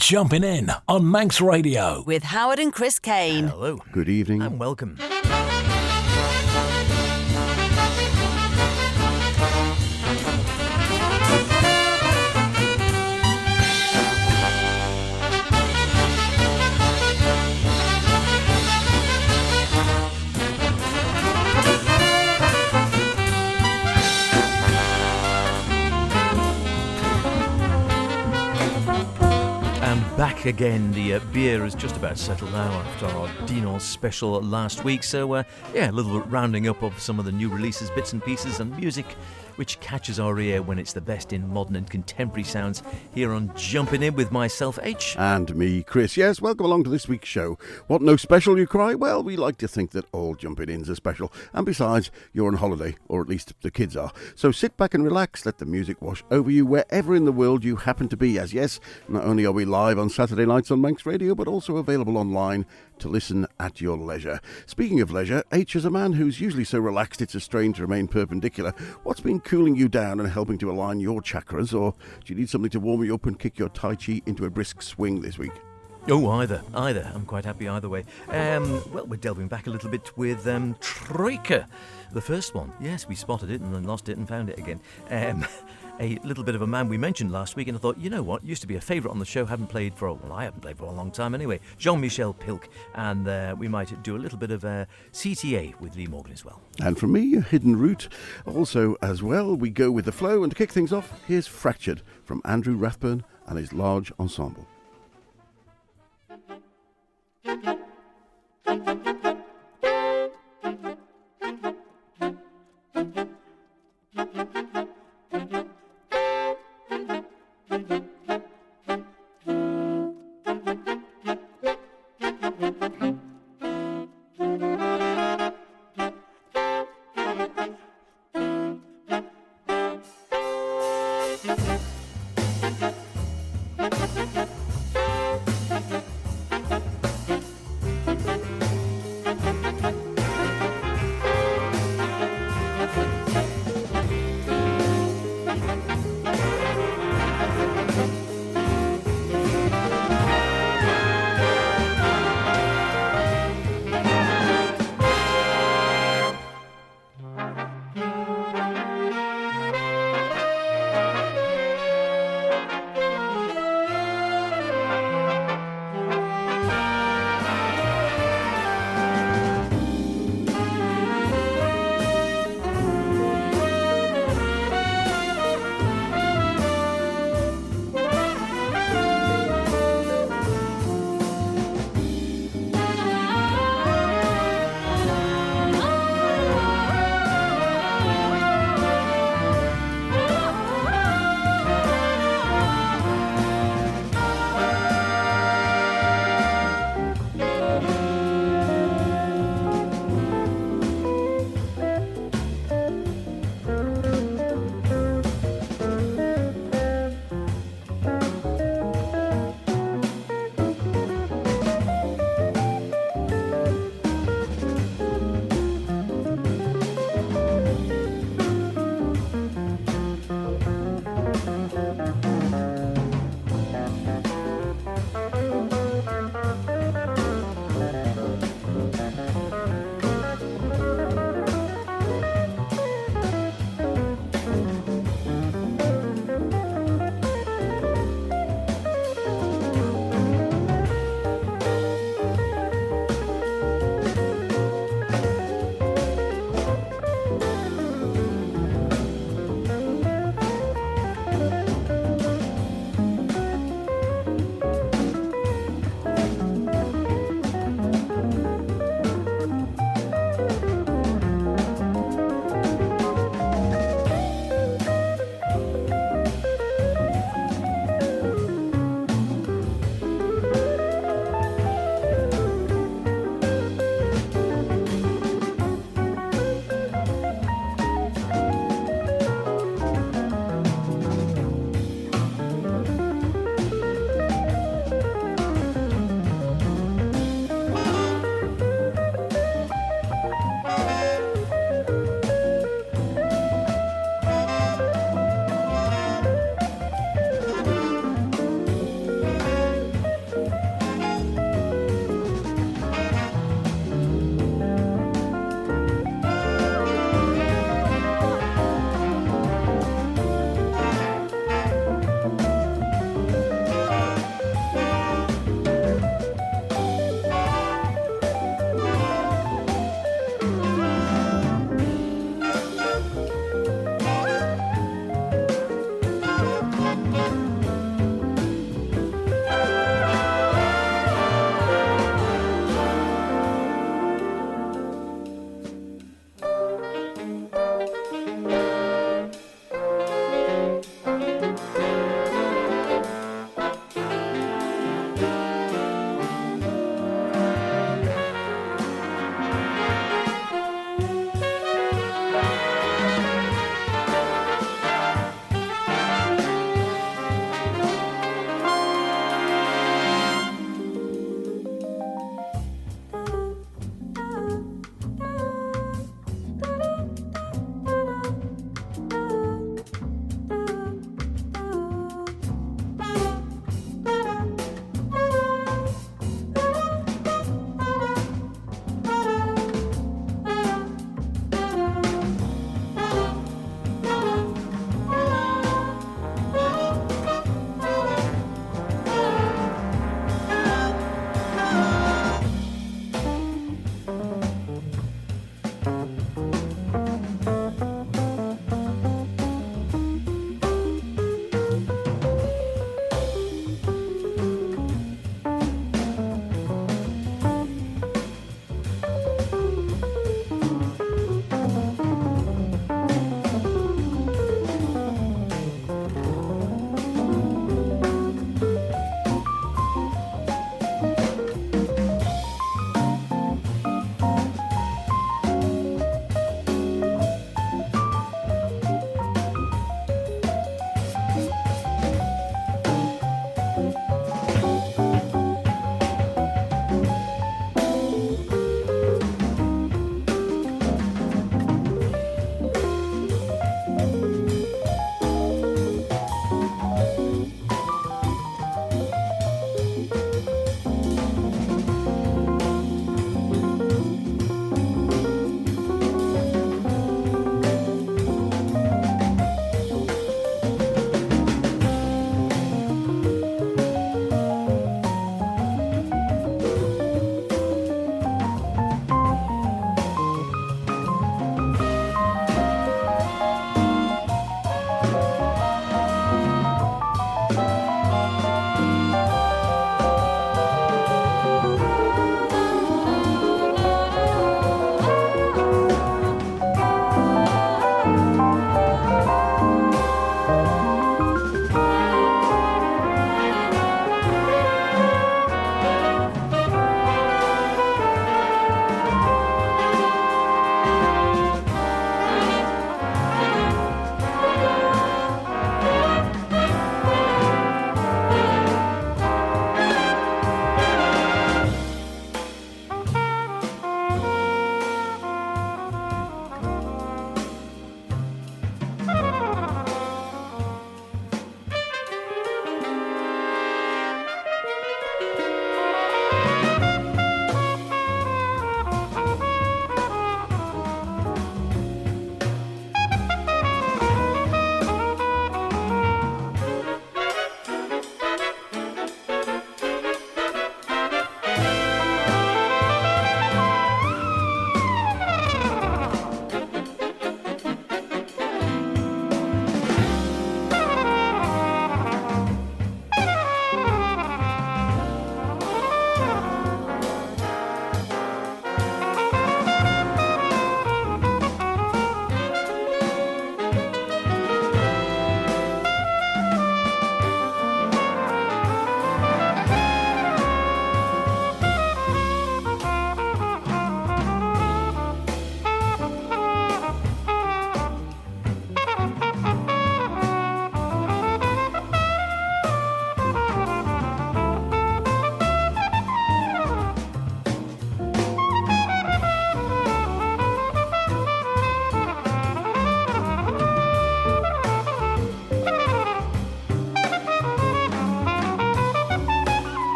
Jumpin' In on Manx Radio. With Howard and Chris Kane. Hello. Good evening. And welcome. Back again. The beer is just about settled now after our Dino special last week. So, a little rounding up of some of the new releases, bits and pieces, and music which catches our ear when it's the best in modern and contemporary sounds here on Jumpin' In with myself, H. And me, Chris. Yes, welcome along to this week's show. What, no special, you cry? Well, we like to think that all Jumpin' Ins are special. And besides, you're on holiday, or at least the kids are. So sit back and relax, let the music wash over you wherever in the world you happen to be. As yes, not only are we live on Saturday nights on Manx Radio, but also available online to listen at your leisure. Speaking of leisure, H is a man who's usually so relaxed it's a strain to remain perpendicular. What's been cooling you down and helping to align your chakras, or do you need something to warm you up and kick your Tai Chi into a brisk swing this week? Oh, either. I'm quite happy either way. Well, we're delving back a little bit with Troyka, the first one. Yes, we spotted it and then lost it and found it again. A little bit of a man we mentioned last week, and I thought, you know what, used to be a favourite on the show, I haven't played for a long time anyway, Jean-Michel Pilc, and we might do a little bit of CTA with Lee Morgan as well. And from me, a hidden route. Also, as well, we go with the flow, and to kick things off, here's Fractured from Andrew Rathbun and his large ensemble.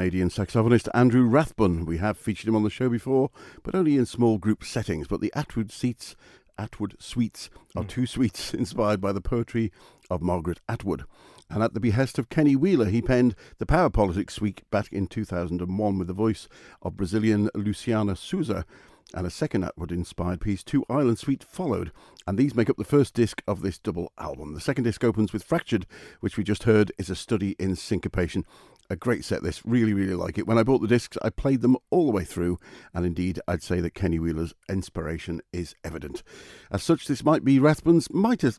Canadian saxophonist Andrew Rathbun. We have featured him on the show before, but only in small group settings. But the Atwood Suites are two suites inspired by the poetry of Margaret Atwood. And at the behest of Kenny Wheeler, he penned the Power Politics Suite back in 2001 with the voice of Brazilian Luciana Souza. And a second Atwood-inspired piece, Two Island Suite, followed. And these make up the first disc of this double album. The second disc opens with Fractured, which we just heard is a study in syncopation. A great set, this. Really, really like it. When I bought the discs, I played them all the way through. And indeed, I'd say that Kenny Wheeler's inspiration is evident. As such, this might be Rathbun's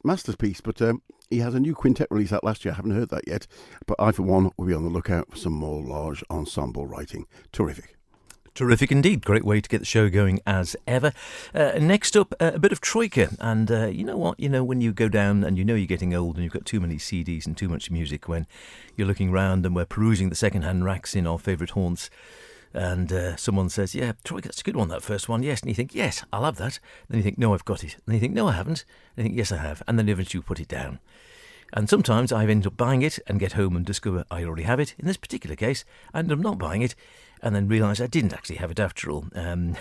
masterpiece, but he has a new quintet release out last year. I haven't heard that yet. But I, for one, will be on the lookout for some more large ensemble writing. Terrific. Terrific indeed. Great way to get the show going as ever. Next up, a bit of Troyka. And you know what? You know, when you go down and you know you're getting old and you've got too many CDs and too much music, when you're looking round and we're perusing the second-hand racks in our favourite haunts, and someone says, yeah, Troyka, that's a good one, that first one, yes. And you think, yes, I'll have that. Then you think, no, I've got it. And then you think, no, I haven't. And you think, yes, I have. And then eventually you put it down. And sometimes I end up buying it and get home and discover I already have it. In this particular case, I end up not buying it and then realise I didn't actually have it after all. And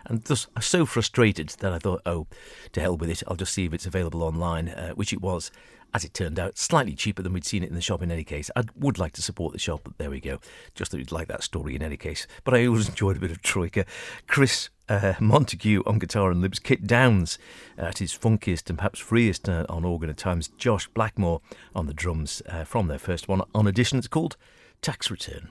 thus I was so frustrated that I thought, oh, to hell with it, I'll just see if it's available online, which it was, as it turned out, slightly cheaper than we'd seen it in the shop in any case. I would like to support the shop, but there we go. Just that you'd like that story in any case. But I always enjoyed a bit of Troyka. Chris Montague on guitar and libs, Kit Downs at his funkiest and perhaps freest on organ at times, Josh Blackmore on the drums from their first one on Edition. It's called Tax Return.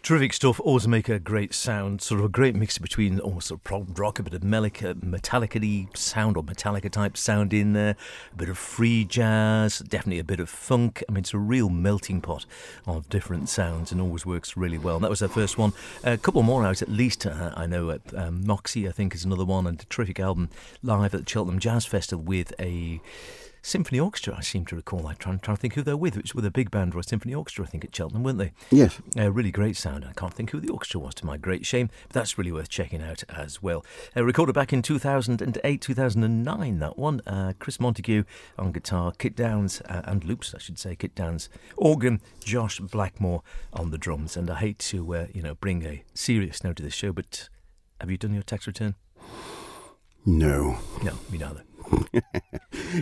Terrific stuff. Always make a great sound. Sort of a great mixture between almost sort of prog rock, a bit of Metallica-y sound or Metallica type sound in there, a bit of free jazz, definitely a bit of funk. I mean, it's a real melting pot of different sounds and always works really well. And that was our first one. A couple more out at least. I know Moxie, I think, is another one, and a terrific album live at the Cheltenham Jazz Festival with a symphony orchestra, I seem to recall. I'm trying to think who they're with. It was with a big band or a symphony orchestra, I think, at Cheltenham, weren't they? Yes. Really great sound. I can't think who the orchestra was, to my great shame, but that's really worth checking out as well. Recorded back in 2008, 2009, that one. Chris Montague on guitar, Kit Downs, and loops, I should say, Kit Downs, organ, Josh Blackmore on the drums. And I hate to, bring a serious note to this show, but have you done your tax return? No. No, me neither.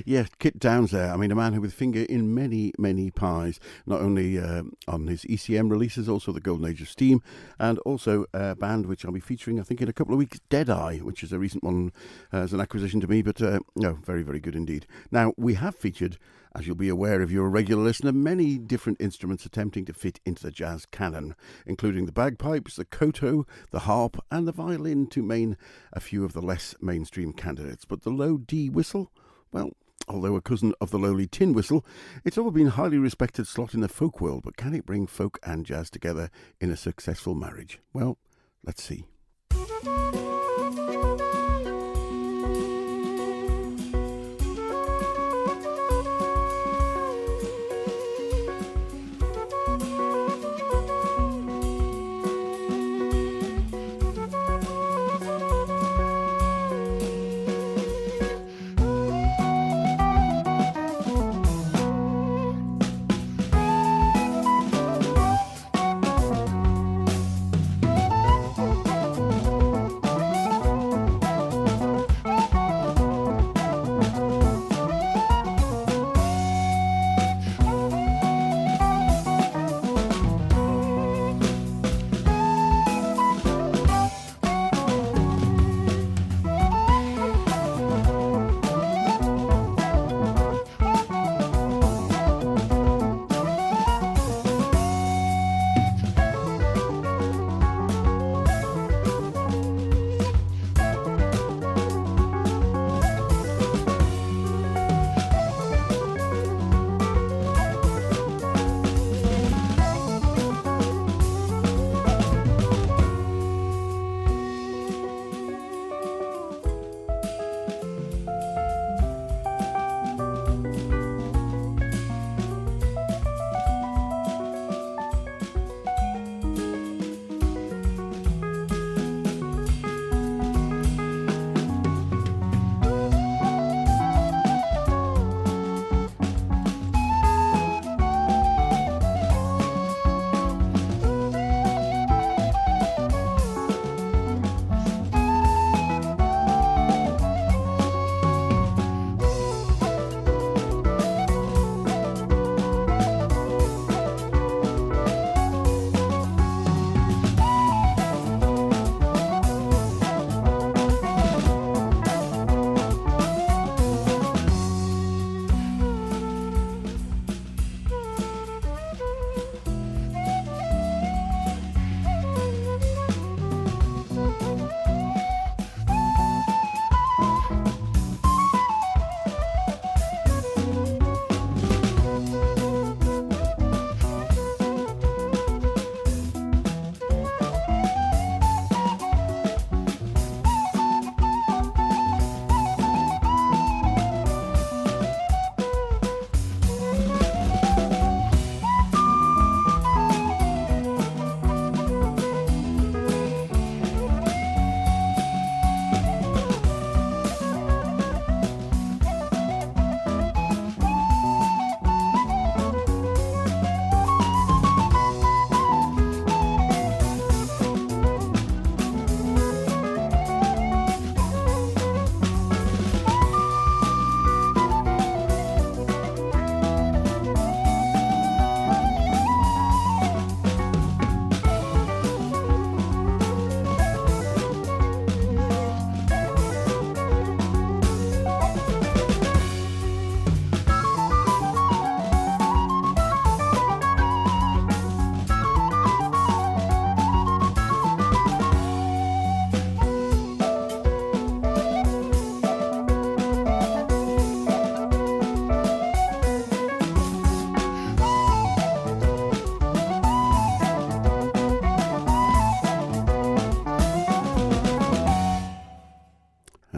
Yes, Kit Downs there. I mean, a man who with finger in many, many pies, not only on his ECM releases, also the Golden Age of Steam, and also a band which I'll be featuring, I think, in a couple of weeks, Deadeye, which is a recent one as an acquisition to me, but no, very, very good indeed. Now, we have featured, as you'll be aware if you're a regular listener, many different instruments attempting to fit into the jazz canon, including the bagpipes, the koto, the harp, and the violin, to name a few of the less mainstream candidates. But the low D whistle, well, although a cousin of the lowly tin whistle, it's always been a highly respected slot in the folk world, but can it bring folk and jazz together in a successful marriage? Well, let's see.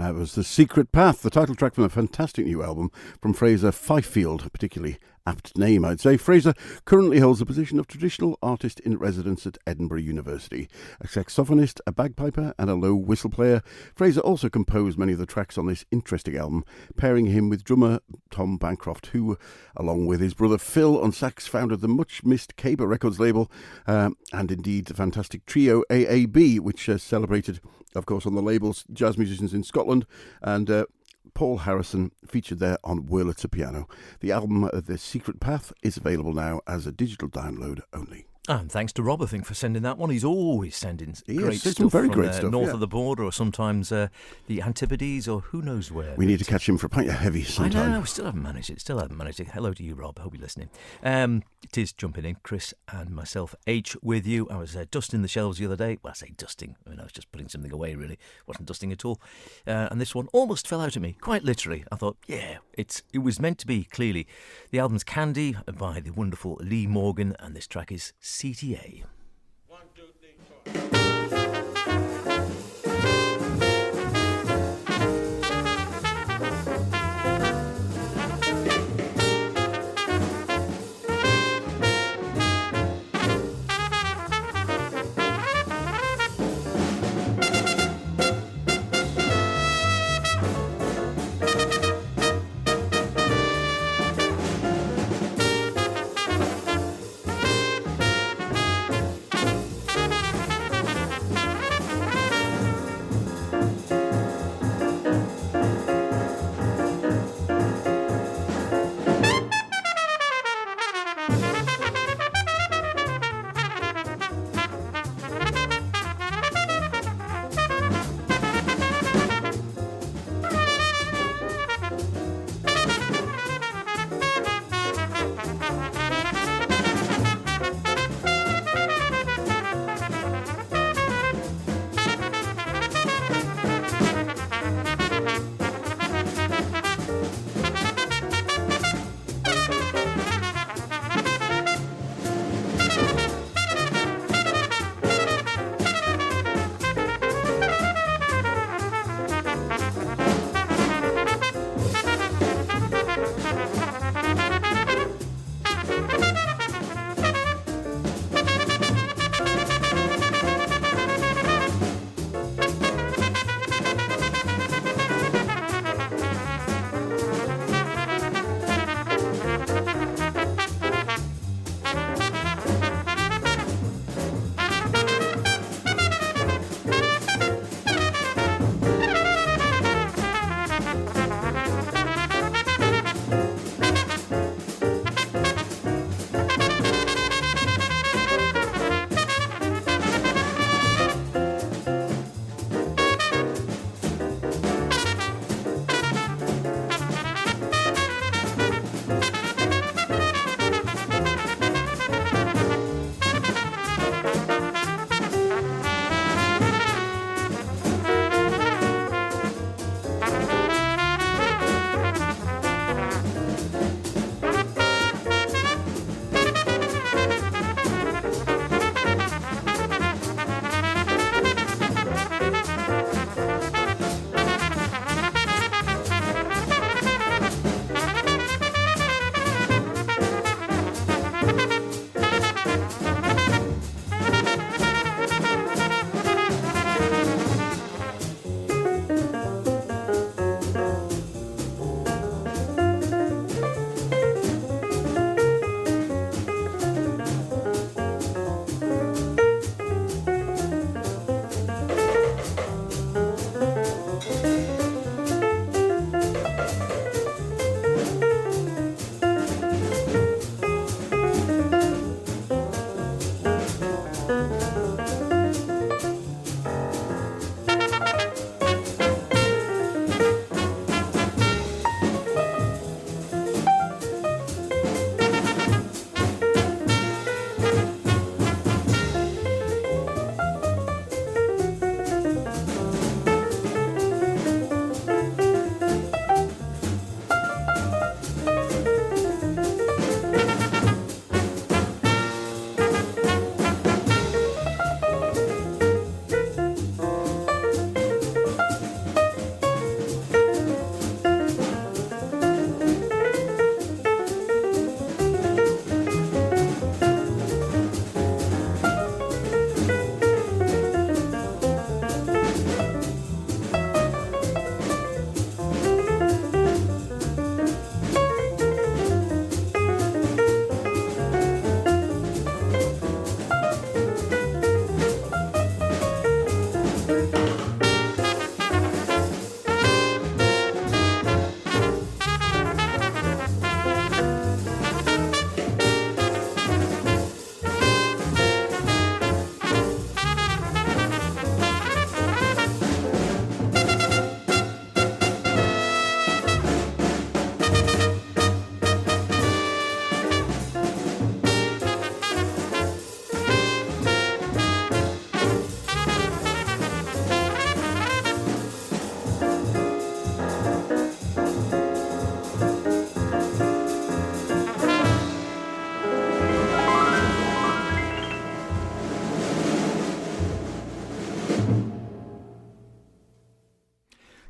That was The Secret Path, the title track from a fantastic new album from Fraser Fifield, a particularly apt name, I'd say. Fraser currently holds the position of Traditional Artist in Residence at Edinburgh University. A saxophonist, a bagpiper and a low whistle player, Fraser also composed many of the tracks on this interesting album, pairing him with drummer Tom Bancroft, who, along with his brother Phil on sax, founded the much-missed Caber Records label, and indeed the fantastic trio AAB, which celebrated, of course, on the labels jazz musicians in Scotland, and Paul Harrison featured there on Wurlitzer piano. The album The Secret Path is available now as a digital download only. And thanks to Rob, I think, for sending that one. He's always sending great stuff some very from great stuff, north of the border, or sometimes the Antipodes, or who knows where. We need to catch him for a pint of heavy sometime. I know, we still haven't managed it. Hello to you, Rob. Hope you're listening. It is Jumping In, Chris and myself, H, with you. I was dusting the shelves the other day. Well, I say dusting. I was just putting something away, really. Wasn't dusting at all. And this one almost fell out at me, quite literally. I thought, yeah, it was meant to be, clearly. The album's Candy by the wonderful Lee Morgan, and this track is CTA. 1, 2, 3, 4.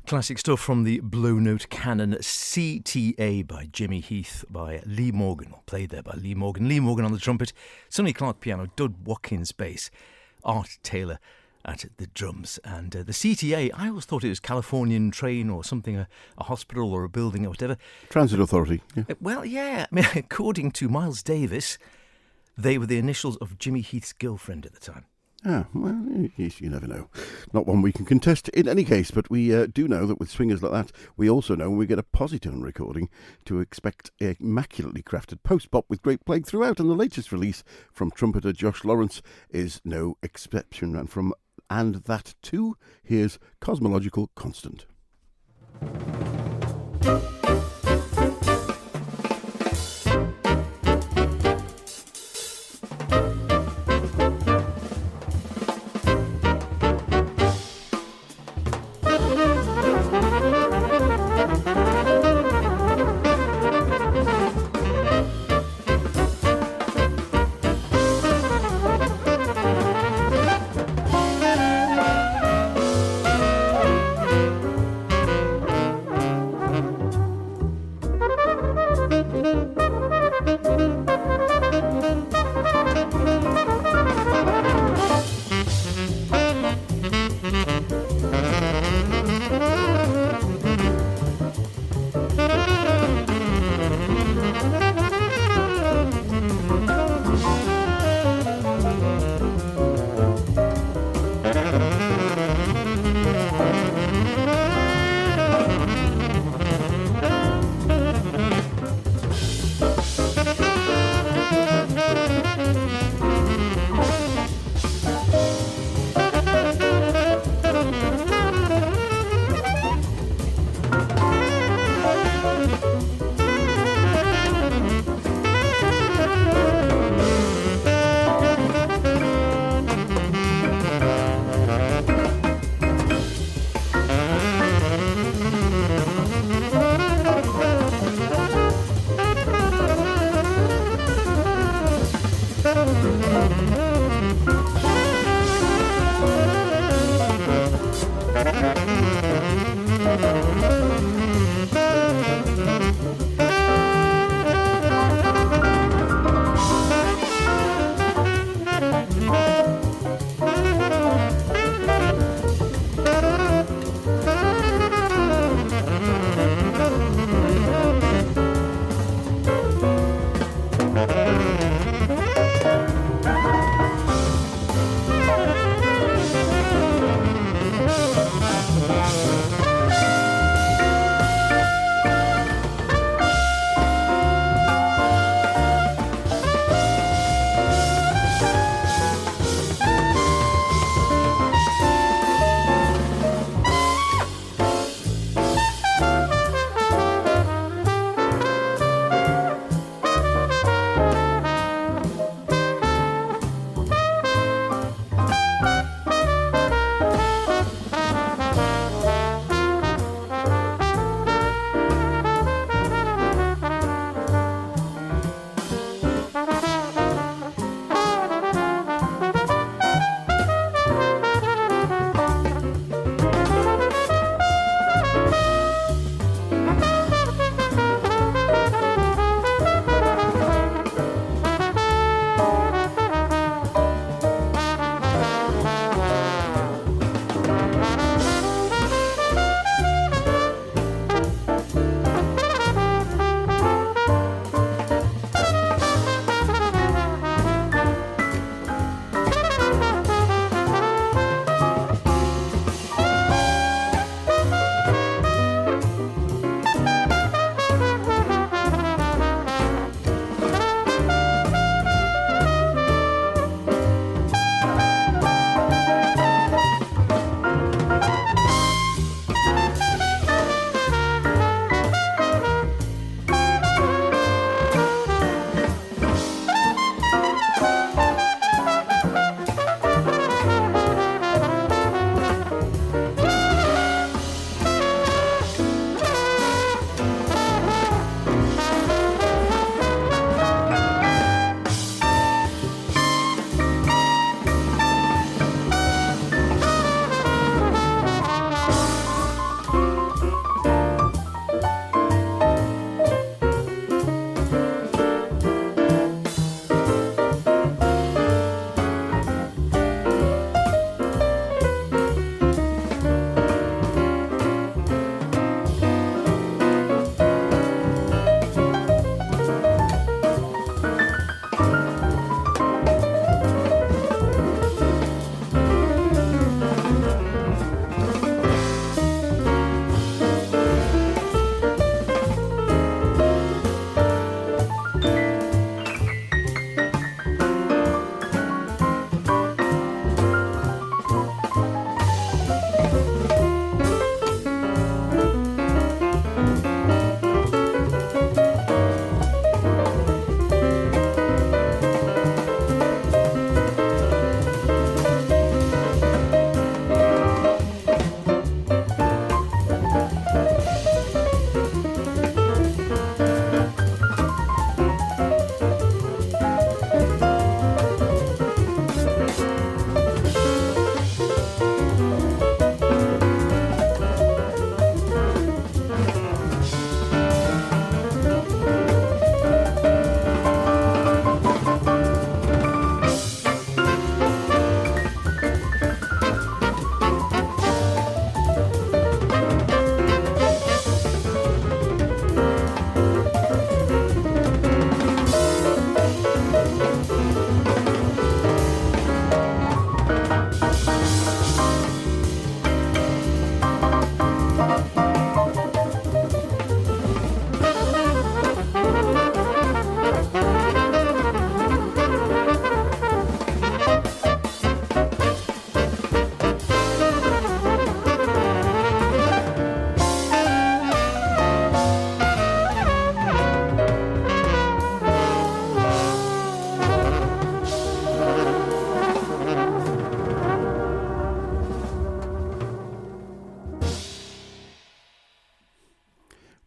Classic stuff from the Blue Note canon, CTA by Jimmy Heath by Lee Morgan, or played there by Lee Morgan. Lee Morgan on the trumpet, Sonny Clark piano, Dud Watkins bass, Art Taylor at the drums. And the CTA, I always thought it was Californian Train or something, a hospital or a building or whatever. Transit Authority. Yeah. Well, yeah, I mean, according to Miles Davis, they were the initials of Jimmy Heath's girlfriend at the time. Ah, well, you never know. Not one we can contest in any case, but we do know that with swingers like that, we also know when we get a Positone recording to expect a immaculately crafted post-bop with great playing throughout, and the latest release from trumpeter Josh Lawrence is no exception. And that too, here's Cosmological Constant.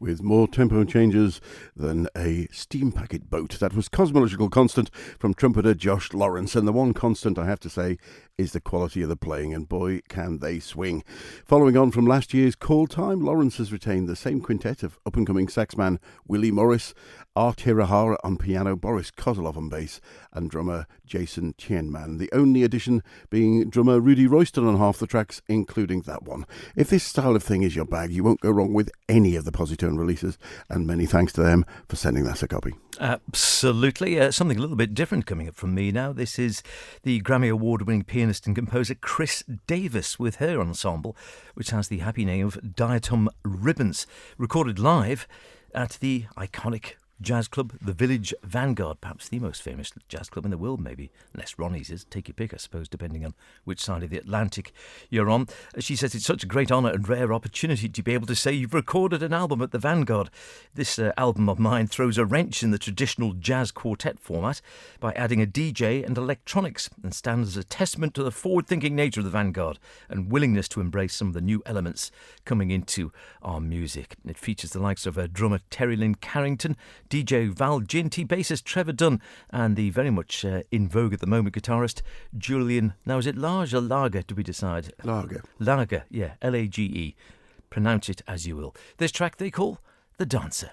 with more tempo changes than a steam packet boat. That was Cosmological Constant from trumpeter Josh Lawrence, and the one constant I have to say is the quality of the playing, and boy can they swing. Following on from last year's Call Time, Lawrence has retained the same quintet of up-and-coming saxman Willie Morris, Art Hirahara on piano, Boris Kozlov on bass, and drummer Jason Tienman. The only addition being drummer Rudy Royston on half the tracks, including that one. If this style of thing is your bag, you won't go wrong with any of the Positone releases, and many thanks to them for sending us a copy. Absolutely. Something a little bit different coming up from me now. This is the Grammy Award-winning pianist and composer Chris Davis with her ensemble, which has the happy name of Diatom Ribbons, recorded live at the iconic jazz club, the Village Vanguard, perhaps the most famous jazz club in the world, maybe, unless Ronnie's is. Take your pick, I suppose, depending on which side of the Atlantic you're on. She says it's such a great honour and rare opportunity to be able to say you've recorded an album at the Vanguard. This album of mine throws a wrench in the traditional jazz quartet format by adding a DJ and electronics, and stands as a testament to the forward-thinking nature of the Vanguard and willingness to embrace some of the new elements coming into our music. It features the likes of drummer Terry Lynn Carrington, DJ Val Ginty, bassist Trevor Dunn, and the very much in vogue at the moment guitarist Julian. Now, is it Large or Lager, do we decide? Lager. Lager, yeah, Lage. Pronounce it as you will. This track they call The Dancer.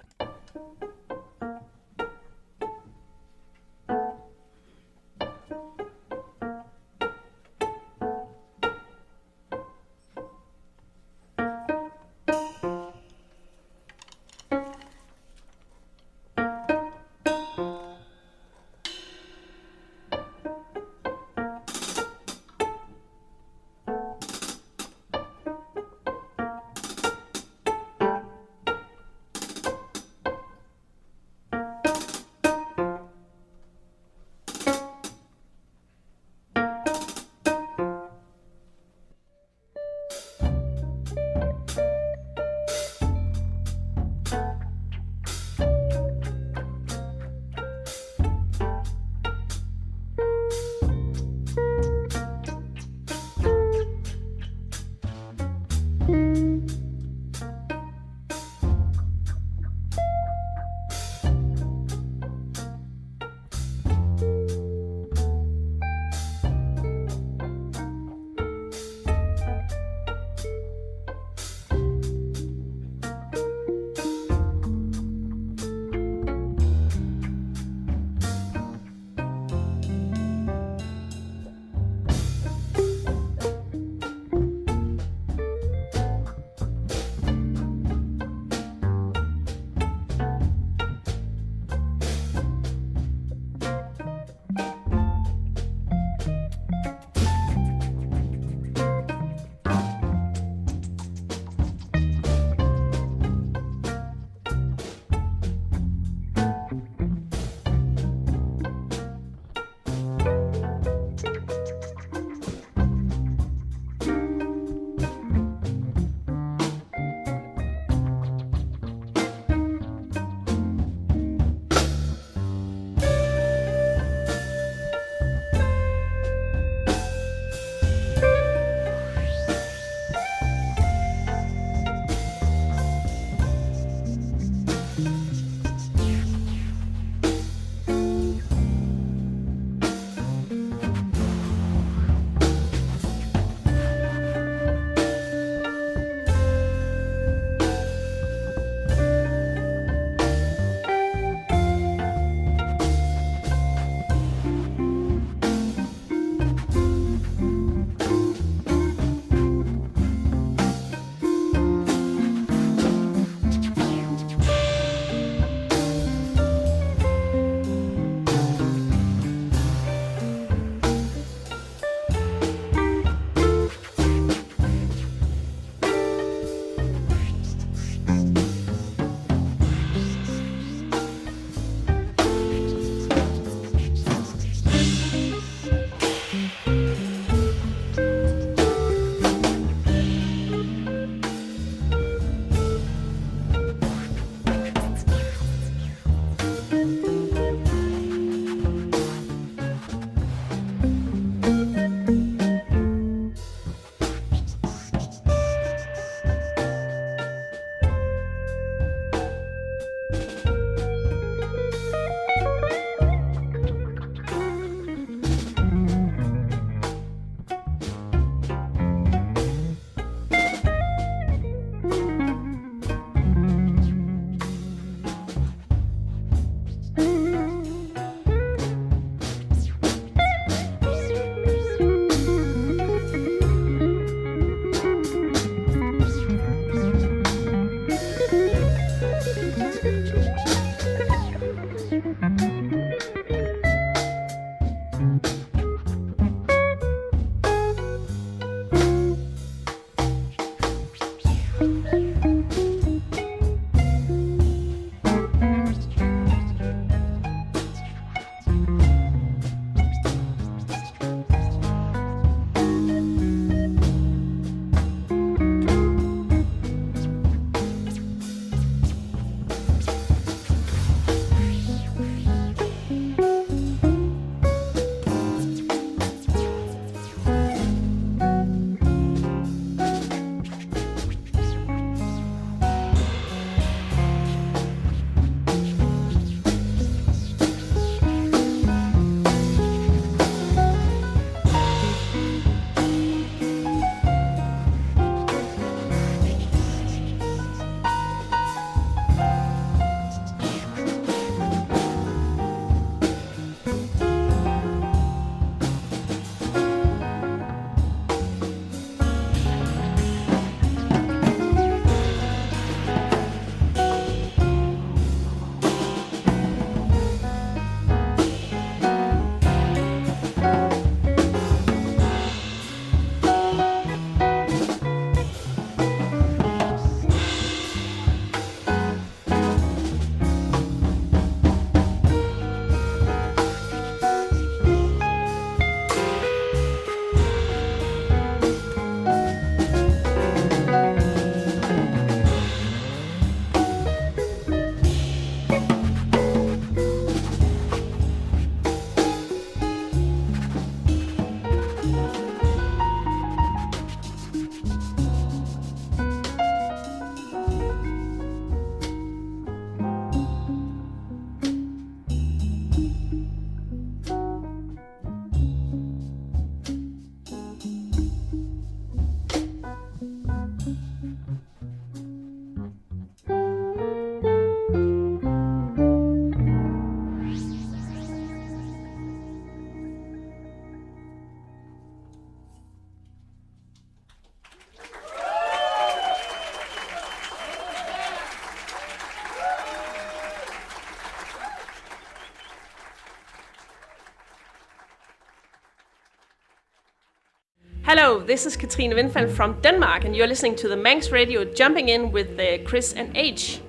Hello, this is Katrine Windfeld from Denmark, and you're listening to the Manx Radio Jumping In with Chris and H.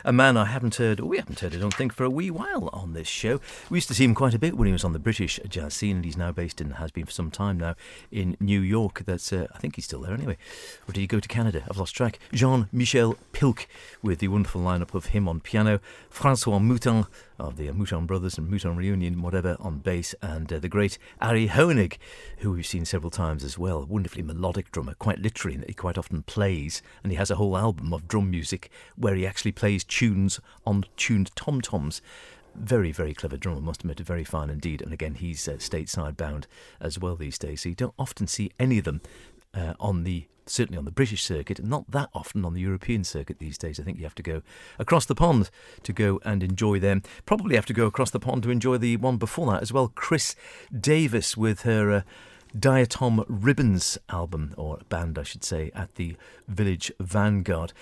A man I haven't heard, or we haven't heard, I don't think, for a wee while on this show. We used to see him quite a bit when he was on the British jazz scene, and he's now based in, has been for some time now, in New York. That's, I think he's still there anyway. Or did he go to Canada? I've lost track. Jean-Michel Pilc, with the wonderful lineup of him on piano, Francois Mouton of the Mouton Brothers and Mouton Reunion, whatever, on bass, and the great Ari Hoenig, who we've seen several times as well. Wonderfully melodic drummer, quite literally, that he quite often plays, and he has a whole album of drum music where he actually plays tunes on tuned tom-toms. Very, very clever drummer, must admit, very fine indeed. And again, he's stateside bound as well these days, so you don't often see any of them certainly on the British circuit, and not that often on the European circuit these days. I think you have to go across the pond to go and enjoy them. Probably have to go across the pond to enjoy the one before that as well, Chris Davis with her Diatom Ribbons album, or band I should say, at the Village Vanguard.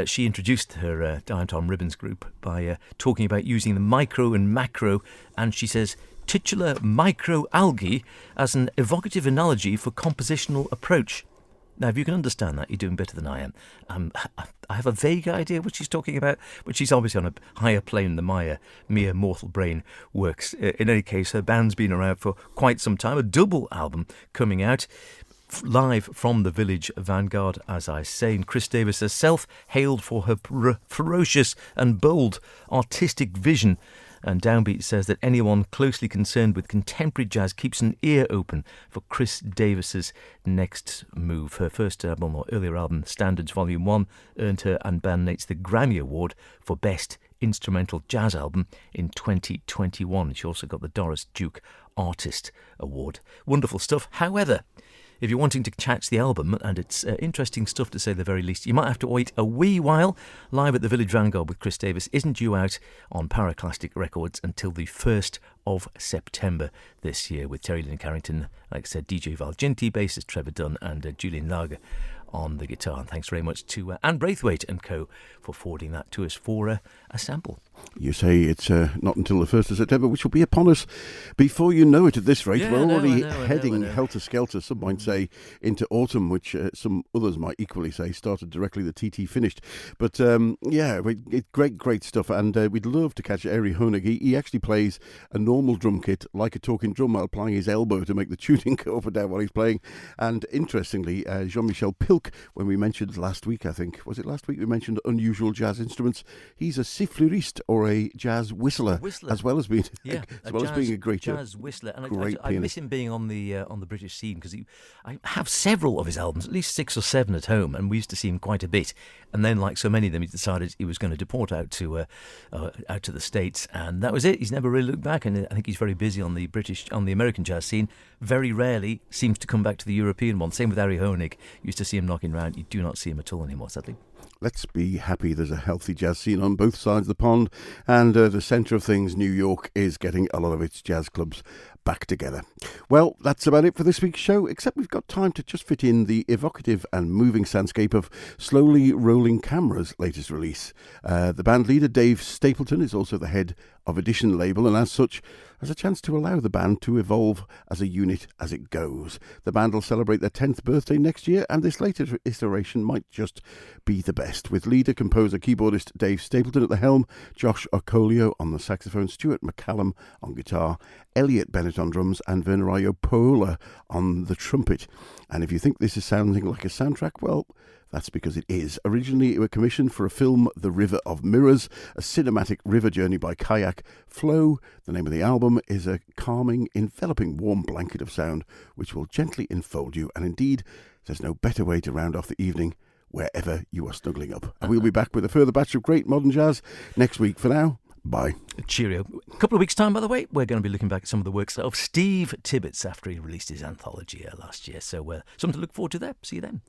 She introduced her Diatom Ribbons group by talking about using the micro and macro, and she says titular microalgae as an evocative analogy for compositional approach. Now, if you can understand that, you're doing better than I am. I have a vague idea what she's talking about, but she's obviously on a higher plane than my mere mortal brain works. In any case, her band's been around for quite some time. A double album coming out live from the Village Vanguard, as I say. And Chris Davis herself hailed for her ferocious and bold artistic vision. And Downbeat says that anyone closely concerned with contemporary jazz keeps an ear open for Chris Davis's next move. Her first album, or earlier album, Standards Volume 1, earned her and bandmates the Grammy Award for Best Instrumental Jazz Album in 2021. She also got the Doris Duke Artist Award. Wonderful stuff. However, if you're wanting to catch the album, and it's interesting stuff to say the very least, you might have to wait a wee while. Live at the Village Vanguard with Chris Davis isn't due out on Paraclastic Records until the 1st of September this year, with Terry Lynn Carrington, like I said, DJ Valginti, bassist Trevor Dunn, and Julian Lager on the guitar. And thanks very much to Anne Braithwaite and co for forwarding that to us for a sample. You say it's not until the 1st of September, which will be upon us before you know it at this rate. Yeah, We're I know, already I know. heading helter-skelter, some might say, into autumn, which some others might equally say started directly the TT finished. But great stuff, and we'd love to catch Ari Honig. He actually plays a normal drum kit like a talking drum while applying his elbow to make the tuning go up and down while he's playing. And interestingly, Jean-Michel Pilc, when we mentioned last week, I think, was it last week we mentioned unusual jazz instruments, he's a siffleuriste or a jazz whistler. As well as being being a great jazz whistler. And I miss him being on the British scene, because I have several of his albums, at least 6 or 7 at home, and we used to see him quite a bit. And then, like so many of them, he decided he was going to deport out to the States, and that was it. He's never really looked back, and I think he's very busy on the American jazz scene. Very rarely seems to come back to the European one. Same with Ari Honig. You used to see him knocking around. You do not see him at all anymore, sadly. Let's be happy there's a healthy jazz scene on both sides of the pond, and the centre of things, New York, is getting a lot of its jazz clubs back together. Well, that's about it for this week's show, except we've got time to just fit in the evocative and moving soundscape of Slowly Rolling Camera's latest release. The band leader, Dave Stapleton, is also the head of Edition label, and as such has a chance to allow the band to evolve as a unit as it goes. The band will celebrate their 10th birthday next year, and this latest iteration might just be the best, with leader, composer, keyboardist Dave Stapleton at the helm, Josh Okolio on the saxophone, Stuart McCallum on guitar, Elliot Bennett on drums, and Venerayo Paola on the trumpet. And if you think this is sounding like a soundtrack, well, that's because it is. Originally, it was commissioned for a film, The River of Mirrors, a cinematic river journey by kayak. Flow, the name of the album, is a calming, enveloping, warm blanket of sound which will gently enfold you. And indeed, there's no better way to round off the evening wherever you are snuggling up. And we'll be back with a further batch of great modern jazz next week. For now, bye. Cheerio. A couple of weeks' time, by the way, we're going to be looking back at some of the works of Steve Tibbets after he released his anthology last year. So something to look forward to there. See you then.